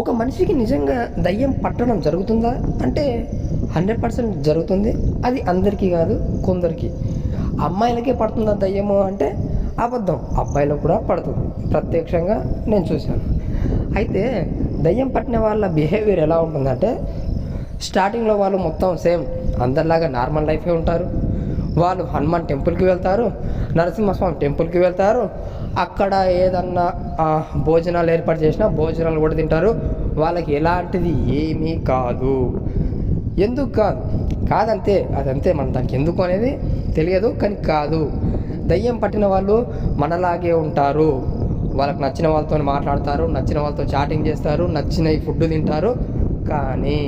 ఒక మనిషికి నిజంగా దయ్యం పట్టడం జరుగుతుందా అంటే 100% జరుగుతుంది. అది అందరికీ కాదు, కొందరికి. అమ్మాయిలకే పడుతుందా దయ్యము అంటే అబద్ధం, అబ్బాయిలకు కూడా పడుతుంది. ప్రత్యక్షంగా నేను చూశాను. అయితే దయ్యం పట్టిన వాళ్ళ బిహేవియర్ ఎలా ఉంటుందంటే, స్టార్టింగ్లో వాళ్ళు మొత్తం సేమ్ అందరిలాగా నార్మల్ లైఫే ఉంటారు. వాళ్ళు హనుమాన్ టెంపుల్కి వెళ్తారు, నరసింహస్వామి టెంపుల్కి వెళ్తారు. అక్కడ ఏదన్నా భోజనాలు ఏర్పాటు చేసినా భోజనాలు కూడా తింటారు. వాళ్ళకి ఎలాంటిది ఏమీ కాదు. ఎందుకు కాదంతే, అదంతే. మనం దానికి ఎందుకు అనేది తెలియదు, కానీ కాదు. దయ్యం పట్టిన వాళ్ళు మనలాగే ఉంటారు. వాళ్ళకి నచ్చిన వాళ్ళతో మాట్లాడతారు, నచ్చిన వాళ్ళతో చాటింగ్ చేస్తారు, నచ్చిన ఫుడ్ తింటారు. కానీ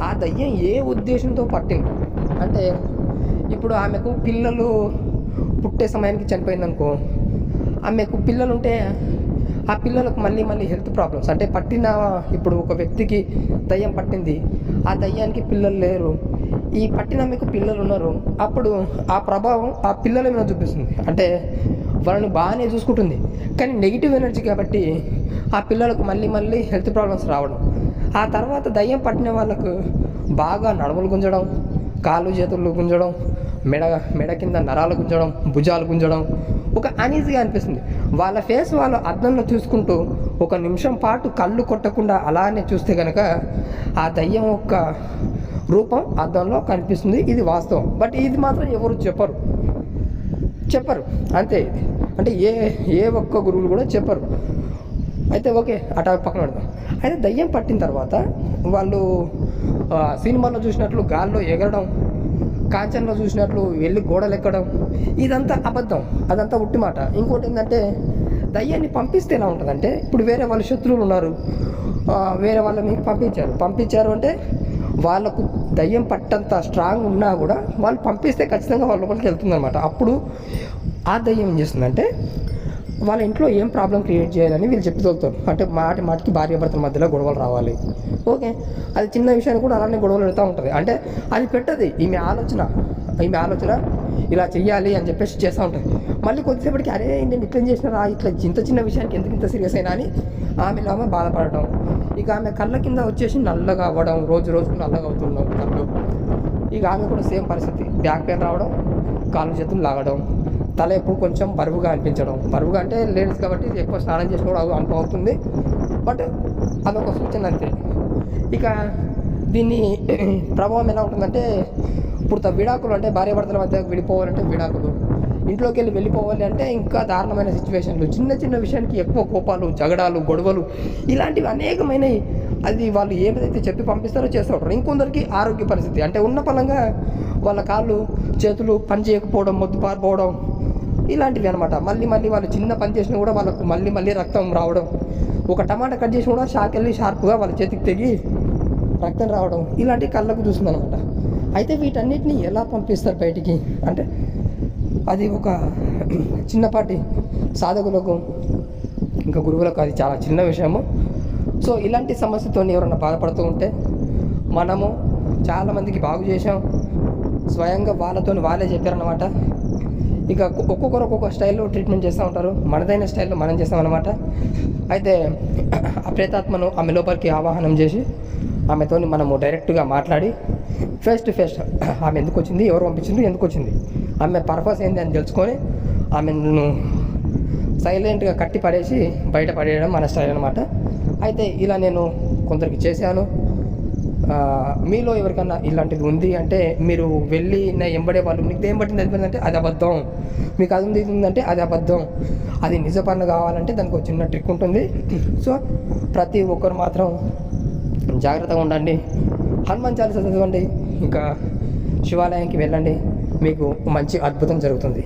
ఆ దయ్యం ఏ ఉద్దేశంతో పట్టింది అంటే, ఇప్పుడు ఆమెకు పిల్లలు పుట్టే సమయానికి చనిపోయిందనుకో, ఆమెకు పిల్లలు ఉంటే ఆ పిల్లలకు మళ్ళీ హెల్త్ ప్రాబ్లమ్స్ అంటే ఇప్పుడు ఒక వ్యక్తికి దయ్యం పట్టింది, ఆ దయ్యానికి పిల్లలు లేరు, ఈ పట్టిన మీకు పిల్లలు ఉన్నారు. అప్పుడు ఆ ప్రభావం ఆ పిల్లల మీద చూపిస్తుంది. అంటే వాళ్ళని బాగానే చూసుకుంటుంది, కానీ నెగిటివ్ ఎనర్జీ కాబట్టి ఆ పిల్లలకు మళ్ళీ హెల్త్ ప్రాబ్లమ్స్ రావడం. ఆ తర్వాత దయ్యం పట్టిన వాళ్ళకు బాగా నడుములు గుంజడం, కాళ్ళు చేతులు గుంజడం, మెడ కింద నరాలు గుంజడం, భుజాలు గుంజడం, ఒక అనీజీగా అనిపిస్తుంది. వాళ్ళ ఫేస్ వాళ్ళు అద్దంలో చూసుకుంటూ ఒక నిమిషం పాటు కళ్ళు కొట్టకుండా అలానే చూస్తే కనుక ఆ దయ్యం యొక్క రూపం అద్దంలో కనిపిస్తుంది. ఇది వాస్తవం. బట్ ఇది మాత్రం ఎవరు చెప్పరు అంతే. ఇది అంటే ఏ ఒక్క గురువులు కూడా చెప్పరు. అయితే ఓకే, అటా పక్కన పెడదాం. అయితే దయ్యం పట్టిన తర్వాత వాళ్ళు సినిమాలో చూసినట్లు గాల్లో ఎగరడం, కాంచన్లో చూసినట్లు వెళ్ళి గోడలు ఎక్కడం, ఇదంతా అబద్ధం, అదంతా ఉట్టి మాట. ఇంకోటి ఏంటంటే, దయ్యాన్ని పంపిస్తే ఎలా ఉంటుందంటే, ఇప్పుడు వేరే వాళ్ళ శత్రువులు ఉన్నారు, వేరే వాళ్ళని పంపించారు అంటే వాళ్ళకు దయ్యం పట్టంత స్ట్రాంగ్ ఉన్నా కూడా వాళ్ళు పంపిస్తే ఖచ్చితంగా వాళ్ళ లోపలికి వెళ్తుందన్నమాట. అప్పుడు ఆ దయ్యం ఏం చేస్తుందంటే, వాళ్ళ ఇంట్లో ఏం ప్రాబ్లం క్రియేట్ చేయాలని వీళ్ళు చెప్తూతారు. అంటే మాటికి భార్యాభర్తల మధ్యలో గొడవలు రావాలి. ఓకే, అది చిన్న విషయాన్ని కూడా అలానే గొడవలు పెడతా ఉంటుంది. అంటే అది పెట్టదు, ఈమె ఆలోచన ఇలా చెయ్యాలి అని చెప్పేసి చేస్తూ ఉంటుంది. మళ్ళీ కొద్దిసేపటికి అరే నేను ఇట్లా చేసినారా, ఇట్లా చిన్న విషయానికి ఎందుకు ఇంత సీరియస్ అయినా అని ఆమె బాధపడటం. ఇక ఆమె కళ్ళ కింద వచ్చేసి నల్లగా అవ్వడం, రోజుకు నల్లగా అవుతున్నాం కళ్ళు. ఇక ఆమె కూడా సేమ్ పరిస్థితి, బ్యాక్ పెయిన్ రావడం, కాళ్ళు చేతులు లాగడం, తల ఎప్పుడు కొంచెం బరువుగా అనిపించడం. బరువుగా అంటే లేడీస్ కాబట్టి ఎక్కువ స్నానం చేసిన కూడా అనుభవం అవుతుంది. బట్ అదొక సూచన అంతే. ఇక దీన్ని ప్రభావం ఎలా ఉంటుందంటే, ఇప్పుడు విడాకులు అంటే భార్యాభర్తల మధ్య విడిపోవాలంటే విడాకులు, ఇంట్లోకి వెళ్ళిపోవాలి అంటే ఇంకా దారుణమైన సిచ్యువేషన్లు, చిన్న విషయానికి ఎక్కువ కోపాలు, జగడాలు, గొడవలు, ఇలాంటివి అనేకమైనవి. అది వాళ్ళు ఏదైతే చెప్పి పంపిస్తారో చేస్తూ ఉంటారు. ఇంకొందరికి ఆరోగ్య పరిస్థితి అంటే ఉన్న పరంగా వాళ్ళ కాళ్ళు చేతులు పని చేయకపోవడం, మొద్దు పారిపోవడం, ఇలాంటివి అనమాట. మళ్ళీ వాళ్ళు చిన్న పని చేసినా కూడా వాళ్ళకు మళ్ళీ రక్తం రావడం, ఒక టమాటా కట్ చేసినా కూడా షార్ప్గా వాళ్ళ చేతికి తెగి రక్తం రావడం, ఇలాంటి కళ్ళకు చూస్తుందనమాట. అయితే వీటన్నిటిని ఎలా పంపిస్తారు బయటికి అంటే, అది ఒక చిన్నపాటి సాధకులకు ఇంకా గురువులకు అది చాలా చిన్న విషయము. సో ఇలాంటి సమస్యతో ఎవరన్నా బాధపడుతూ ఉంటే, మనము చాలామందికి బాగు చేసాం, స్వయంగా వాళ్ళే చెప్పారన్నమాట. ఇక ఒక్కొక్కరు ఒక్కొక్క స్టైల్లో ట్రీట్మెంట్ చేస్తూ ఉంటారు, మనదైన స్టైల్లో మనం చేస్తామన్నమాట. అయితే ఆ ప్రేతాత్మను ఆమె లోపలికి ఆవాహనం చేసి ఆమెతో మనము డైరెక్ట్గా మాట్లాడి ఫేస్ టు ఫేస్ ఆమె ఎందుకు వచ్చింది, ఎవరు పంపించింది, ఎందుకు వచ్చింది, ఆమె పర్పస్ ఏంది అని తెలుసుకొని ఆమెను సైలెంట్గా కట్టి పడేసి బయట పడేయడం మన స్టైల్ అనమాట. అయితే ఇలా నేను కొందరికి చేశాను. మీలో ఎవరికన్నా ఇలాంటిది ఉంది అంటే మీరు వెళ్ళి నా ఎంబడే వాళ్ళు మీకు ఏం పట్టింది అయిపోయిందంటే అది అబద్ధం, మీకు అది ఉందంటే అది అబద్ధం. అది నిజపన్న కావాలంటే దానికి ఒక చిన్న ట్రిక్ ఉంటుంది. సో ప్రతి ఒక్కరు మాత్రం జాగ్రత్తగా ఉండండి, హనుమాన్ చాలీసా చదవండి, ఇంకా శివాలయానికి వెళ్ళండి, మీకు మంచి అద్భుతం జరుగుతుంది.